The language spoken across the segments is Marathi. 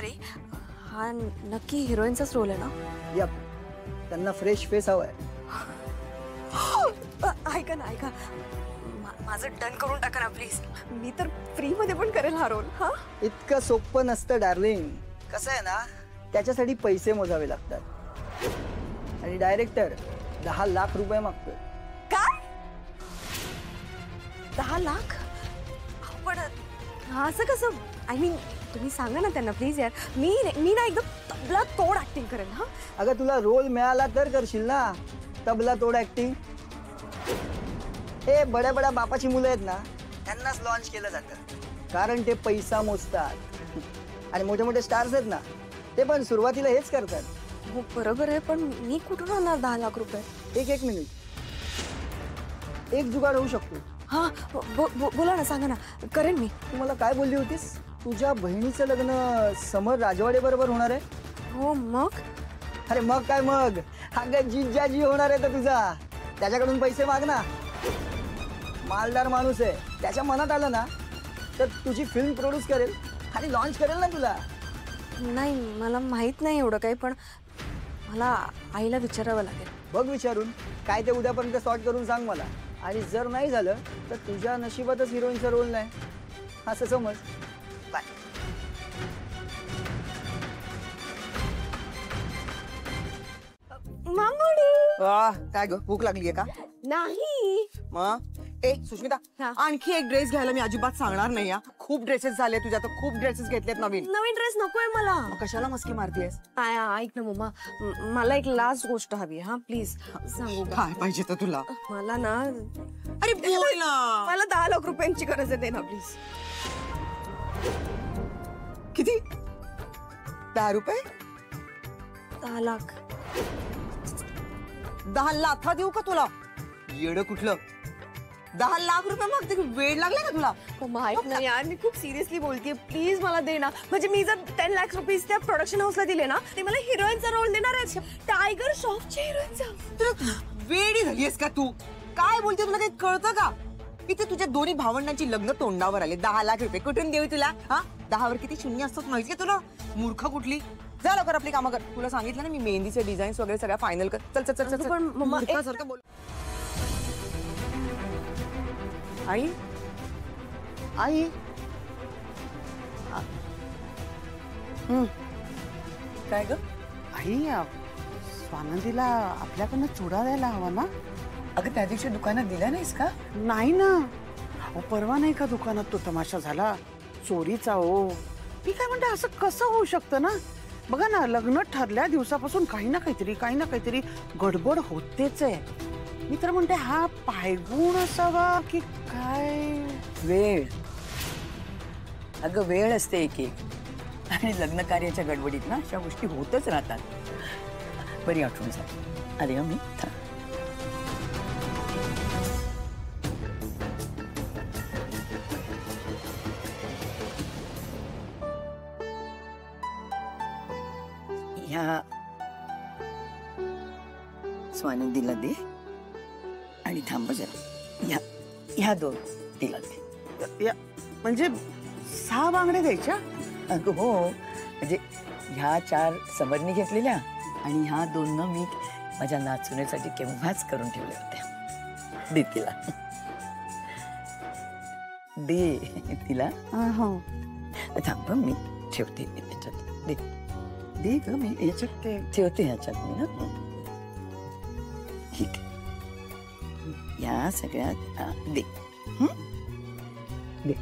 मंडळी, हा नक्की हिरोईनचाच रोल आहे ना? यप, त्यांना फ्रेश फेस हवाय. ऐका ना, ऐका, माझं डन करून टाका ना प्लीज. मी तर फ्री मध्ये पण करेल हा रोल. हा, इतकं सोपं नसतं डार्लिंग. कसं आहे ना, त्याच्यासाठी पैसे मोजावे लागतात आणि डायरेक्टर 10 लाख रुपये मागतोय. काय? 10 लाख? पण असं कसं? आय मीन, तुम्ही सांगा ना त्यांना प्लीज यार. मी ना एकदम तबला तोड ऍक्टिंग करेन. हा, अगं तुला रोल मिळाला तर करशील ना तबला तोड ऍक्टिंग. हे बड्या बड्या बापाची मुलं आहेत ना, त्यांनाच लॉन्च केलं जातं, कारण ते पैसा मोजतात. आणि मोठे मोठे स्टार्स आहेत ना, ते पण सुरुवातीला हेच करतात. हो बरोबर आहे, पण मी कुठून आणणार 10 लाख रुपये? एक मिनिट, एक जुगाड होऊ शकतो. हा, बोला ना, सांगा ना, करेन मी. तू मला काय बोलली होतीस? तुझ्या बहिणीचं लग्न समर राजवाडे बरोबर होणार आहे? हो, मग? अरे मग काय मग, अगं जिजाजी होणार आहे तर तुझा. त्याच्याकडून पैसे माग ना. मालदार माणूस आहे, त्याच्या मनात आलं ना तर तुझी फिल्म प्रोड्यूस करेल आणि लॉन्च करेल ना तुला. नाही, मला माहित नाही एवढं काही, पण मला आईला विचारावं लागेल. बघ विचारून, काय ते उद्यापर्यंत सॉर्ट करून सांग मला. आणि जर नाही झालं तर तुझ्या नशिबातच हिरोईनचा रोल नाही, असं समज. बाय. काय ग, भूक लागलीये का? नाही. मग ए सुष्मिता, हा. आणखी एक ड्रेस घ्यायला मी अजिबात सांगणार नाही. खूप ड्रेसेस झाले तुझ्या, तर खूप ड्रेसेस घेतलेत नवीन. नवीन ड्रेस नकोय मला. मग कशाला मस्की मारतीयस? ऐक ना मम्मा, मला एक लास्ट गोष्ट हवी. हा प्लीज, सांगू का? काय पाहिजे तर तुला? मला ना, अरे बोल ना. मला 10 लाख रुपयांची गरज आहे, दे ना प्लीज. किती? 10 रुपये? 10 लाख. 10 लाथा देऊ का तुला? येडं कुठलं? 10 लाख रुपये मागते, वेळ लागला का तुला? मम्मा ऐक ना यार, मी खूप सिरियसली बोलतेय, प्लीज मला दे ना. म्हणजे मी जर 10 लाख रुपये त्या प्रोडक्शन हाऊसला दिले ना, ते मला हिरोईनचा रोल देणार आहेत, टायगर श्रॉफच्या हिरोईनचा. तुला वेडी झालीयस का तू? काय बोलते, तुला काही कळतं का? इथे तुझ्या दोन्ही भावंडांची लग्न तोंडावर आले. 10 लाख रुपये कुठून देऊ तुला? हा, 10 वर किती शून्य असतात माहिती का तुला? मूर्ख कुठली. जा लवकर आपली कामं कर. तुला सांगितलं ना मी, मेहंदीचे डिझाईन्स वगैरे सगळ्या फायनल कर. चल चल चल चल. पण मम्मा, मूर्खासारखं बोल. आई, आई, काय ग? आई, स्वानंदीला आपल्याकडनं चुडा द्यायला हवा ना? अगं त्या दिवशी दुकानात दिला नाहीस का? नाही ना. अहो, परवा नाही का दुकानात तो तमाशा झाला चोरीचा? हो, मी काय म्हणते, असं कसं होऊ शकतं ना? बघा ना, लग्न ठरल्या दिवसापासून काही ना काहीतरी गडबड होतेच आहे. मी तर म्हणते, हा पायगुण असावा की काय? वेळ, अगं वेळ असते एक एक, आणि लग्न कार्याच्या गडबडीत ना अशा गोष्टी होतच राहतात. बरी आठवण झाली. अरे मी ह्या स्वानंदीला दे आणि थांब जरा. ह्या 2 तिला दे. म्हणजे 6 बांगड्या द्यायच्या? अगं हो, म्हणजे ह्या 4 समरनी घेतलेल्या आणि ह्या 2 मी माझ्या नाचुण्यासाठी केव्हाच करून ठेवल्या होत्या. दे तिला, दे तिला. थांब मी ठेवते याच्यात. दे दे ग, मी याच्यात ठेवते, ह्याच्यात मी ना. ठीक, या सगळ्यात दे. दे.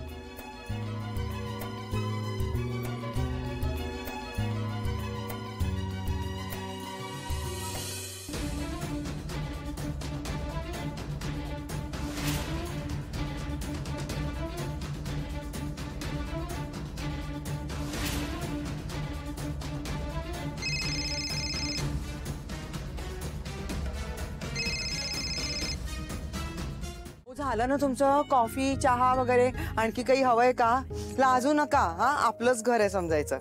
झालं ना तुमचं? कॉफी, चहा वगैरे आणखी काही हवंय का? लाजू नका. हा, आपलंच घर आहे समजायचं.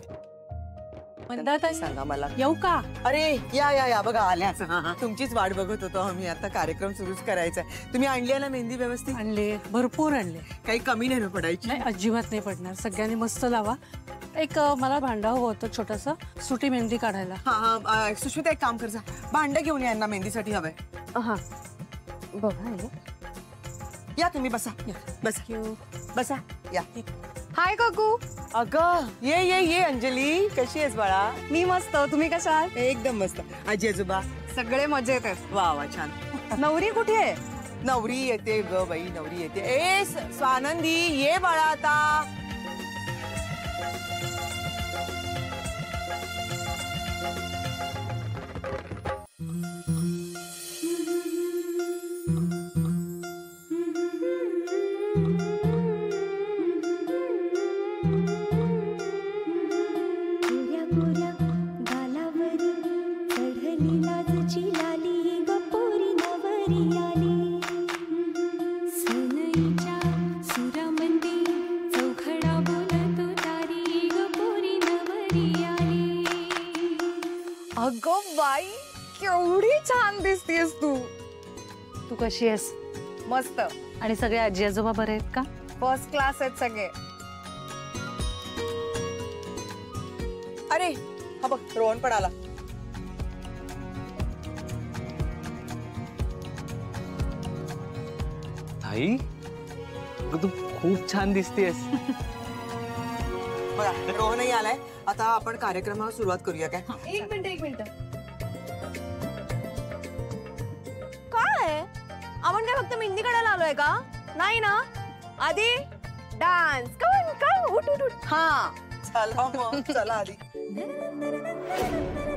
सांगा मला. येऊ का? अरे या या या, बघा आल्याच. तुमचीच वाट बघत होतो आम्ही. आता कार्यक्रम सुरूच करायचा आहे. तुम्ही आणली आहे ना मेहंदी व्यवस्थित? आणले, भरपूर आणले. काही कमी नाही ना पडायची? नाही, अजिबात नाही पडणार. सगळ्यांनी मस्त लावा. एक मला भांडं हवं होतं छोटस सुटी मेहंदी काढायला. हा सुष्मिता एक काम कर जा, भांड घेऊन या यांना मेहंदीसाठी हवंय. हा बघा हे. या तुम्ही बसा बसा बसा या. हाय काकू. अगं ये ये ये अंजली, कशी आहेस बाळा? मी मस्त, तुम्ही कशा आहात? एकदम मस्त. आजी आजोबा सगळे मजेत आहेत. वा वा छान. नवरी कुठे आहे? नवरी येते ग बाई, नवरी येते. ए स्वानंदी ये बाळा आता. गोऱ्या गोऱ्या गालावरी चढली लाजची लाली ग पोरी नवरी आली. सनईच्या सुरामंदी चौघडा बोलतो तारी ग पोरी नवरी आली. अगं बाई केवढी छान दिसतेस तू. तू कशी आहेस? मस्त. आणि सगळे आजी आजोबा बरे आहेत का? फर्स्ट क्लास आहेत सगळे. अरे हा बघ रोहन पण आला. आई अगं तू खूप छान दिसतेस. बघा रोहनही आलाय. आता आपण कार्यक्रमाला सुरुवात करूया काय? एक मिनिट. काय आपण काय फक्त मेहंदी काढायला आलोय का? नाही ना. आधी डान्स. कम उठ. हा चला मग चला आधी. नन नन नन नन नन